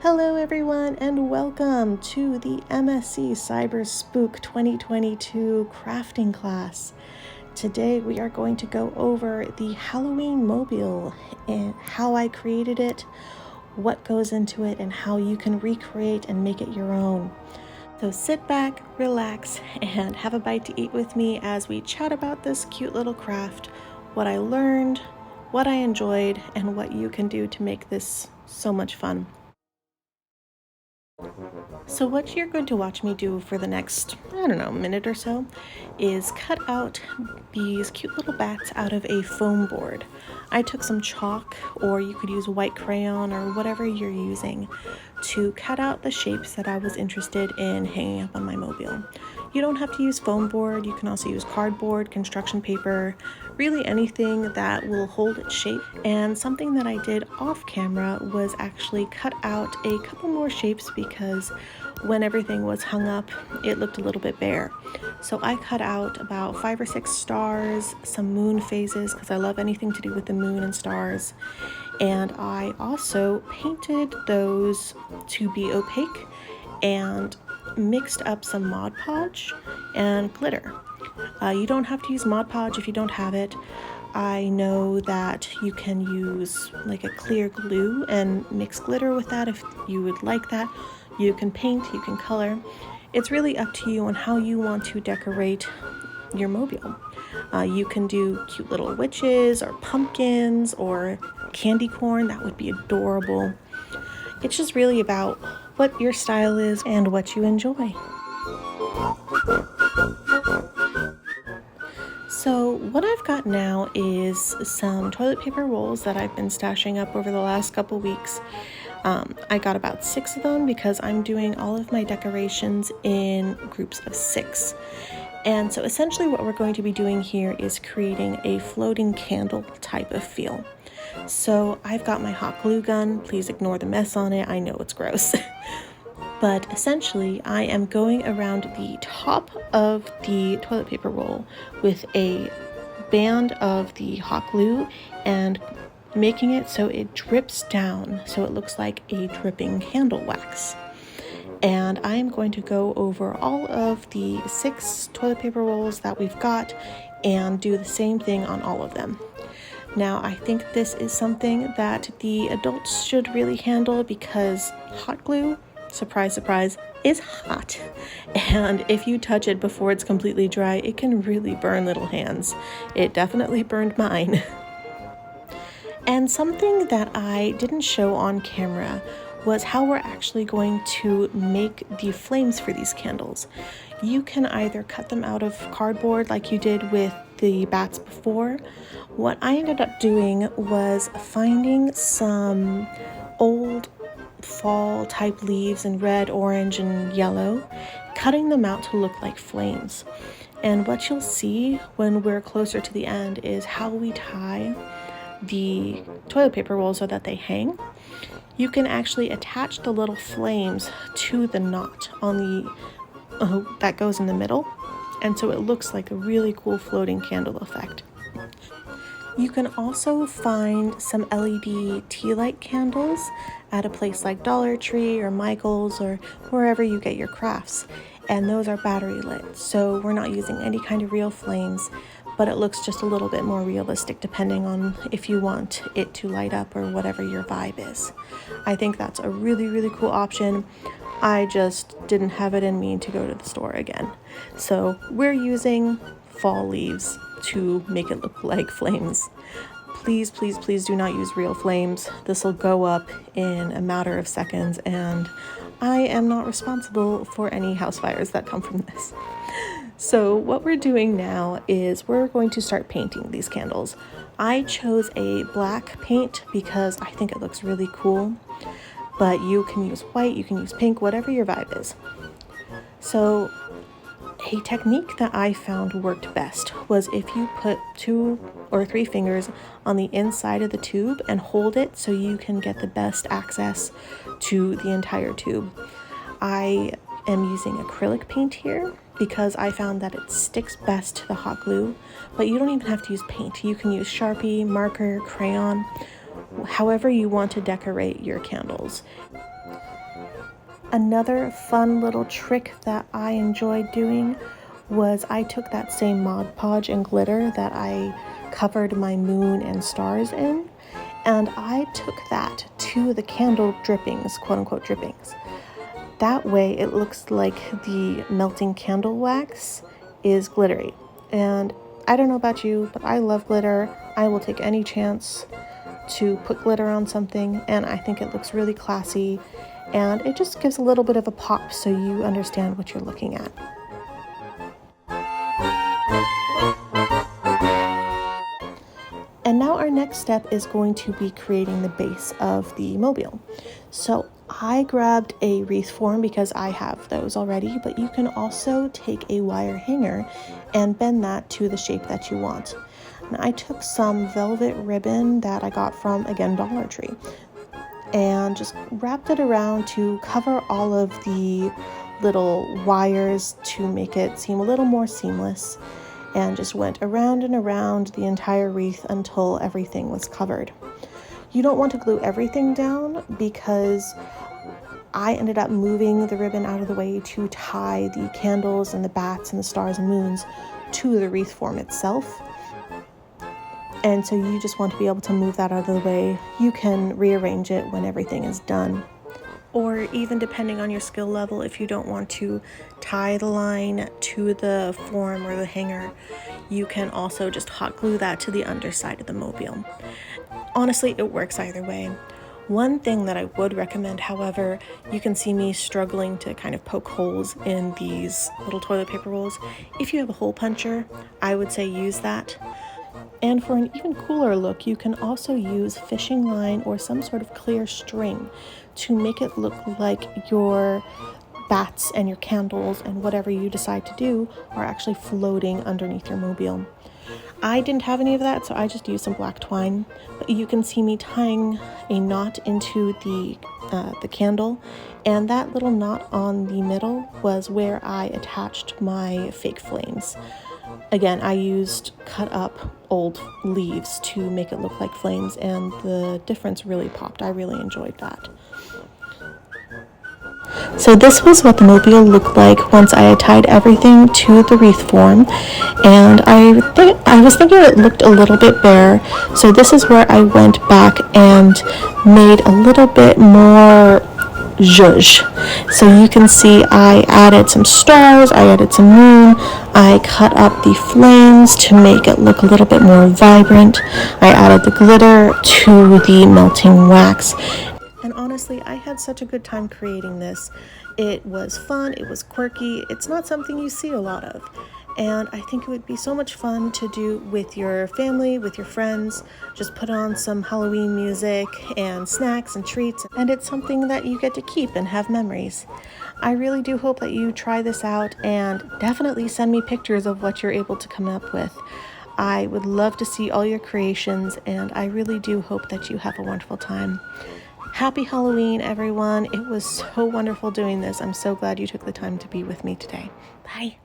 Hello everyone and welcome to the MSc Cyber Spook 2022 crafting class. Today we are going to go over the Halloween mobile and how I created it, what goes into it, and how you can recreate and make it your own. So sit back, relax, and have a bite to eat with me as we chat about this cute little craft, what I learned, what I enjoyed, and what you can do to make this so much fun. So what you're going to watch me do for the next, minute or so is cut out these cute little bats out of a foam board. I took some chalk, or you could use white crayon or whatever you're using to cut out the shapes that I was interested in hanging up on my mobile. You don't have to use foam board. You can also use cardboard, construction paper, really anything that will hold its shape. And something that I did off camera was actually cut out a couple more shapes because when everything was hung up, it looked a little bit bare. So I cut out about 5 or 6 stars, some moon phases, because I love anything to do with the moon and stars. And I also painted those to be opaque and mixed up some Mod Podge and glitter. You don't have to use Mod Podge if you don't have it. I know that you can use like a clear glue and mix glitter with that if you would like that. You can paint, you can color. It's really up to you on how you want to decorate your mobile. You can do cute little witches or pumpkins or candy corn. That would be adorable. It's just really about what your style is and what you enjoy. So what I've got now is some toilet paper rolls that I've been stashing up over the last couple weeks. I got about 6 of them because I'm doing all of my decorations in groups of 6. And so essentially what we're going to be doing here is creating a floating candle type of feel. So I've got my hot glue gun. Please ignore the mess on it. I know it's gross. But essentially I am going around the top of the toilet paper roll with a band of the hot glue and making it so it drips down so it looks like a dripping candle wax. And I am going to go over all of the 6 toilet paper rolls that we've got and do the same thing on all of them. Now, I think this is something that the adults should really handle because hot glue, surprise, surprise, is hot. And if you touch it before it's completely dry, it can really burn little hands. It definitely burned mine. And something that I didn't show on camera was how we're actually going to make the flames for these candles. You can either cut them out of cardboard like you did with the bats before. What I ended up doing was finding some old fall type leaves in red, orange, and yellow, cutting them out to look like flames. And what you'll see when we're closer to the end is how we tie the toilet paper roll so that they hang. You can actually attach the little flames to the knot on the that goes in the middle, and so it looks like a really cool floating candle effect. You can also find some LED tea light candles at a place like Dollar Tree or Michael's or wherever you get your crafts, and those are battery lit, so we're not using any kind of real flames, but it looks just a little bit more realistic depending on if you want it to light up or whatever your vibe is. I think that's a really, really cool option. I just didn't have it in me to go to the store again. So we're using fall leaves to make it look like flames. Please, please, please do not use real flames. This will go up in a matter of seconds, and I am not responsible for any house fires that come from this. So what we're doing now is we're going to start painting these candles. I chose a black paint because I think it looks really cool, but you can use white, you can use pink, whatever your vibe is. So a technique that I found worked best was if you put 2 or 3 fingers on the inside of the tube and hold it so you can get the best access to the entire tube. I am using acrylic paint here because I found that it sticks best to the hot glue, but you don't even have to use paint. You can use Sharpie, marker, crayon, however you want to decorate your candles. Another fun little trick that I enjoyed doing was I took that same Mod Podge and glitter that I covered my moon and stars in, and I took that to the candle drippings, quote unquote drippings. That way it looks like the melting candle wax is glittery. And I don't know about you, but I love glitter. I will take any chance to put glitter on something, and I think it looks really classy, and it just gives a little bit of a pop so you understand what you're looking at. And now our next step is going to be creating the base of the mobile. So I grabbed a wreath form because I have those already, but you can also take a wire hanger and bend that to the shape that you want. And I took some velvet ribbon that I got from, again, Dollar Tree, and just wrapped it around to cover all of the little wires to make it seem a little more seamless, and just went around and around the entire wreath until everything was covered. You don't want to glue everything down because I ended up moving the ribbon out of the way to tie the candles and the bats and the stars and moons to the wreath form itself. And so you just want to be able to move that out of the way. You can rearrange it when everything is done. Or even depending on your skill level, if you don't want to tie the line to the form or the hanger, you can also just hot glue that to the underside of the mobile. Honestly, it works either way. One thing that I would recommend, however, you can see me struggling to kind of poke holes in these little toilet paper rolls. If you have a hole puncher, I would say use that. And for an even cooler look, you can also use fishing line or some sort of clear string to make it look like your bats and your candles and whatever you decide to do are actually floating underneath your mobile. I didn't have any of that, so I just used some black twine, but you can see me tying a knot into the candle, and that little knot on the middle was where I attached my fake flames. Again, I used cut up old leaves to make it look like flames, and the difference really popped. I really enjoyed that. So this was what the mobile looked like once I had tied everything to the wreath form, and I was thinking it looked a little bit bare, so this is where I went back and made a little bit more zhuzh. So you can see I added some stars, I added some moon, I cut up the flames to make it look a little bit more vibrant, I added the glitter to the melting wax. And honestly, I had such a good time creating this. It was fun, it was quirky, it's not something you see a lot of. And I think it would be so much fun to do with your family, with your friends. Just put on some Halloween music and snacks and treats, and it's something that you get to keep and have memories. I really do hope that you try this out, and definitely send me pictures of what you're able to come up with. I would love to see all your creations, and I really do hope that you have a wonderful time. Happy Halloween, everyone. It was so wonderful doing this. I'm so glad you took the time to be with me today. Bye.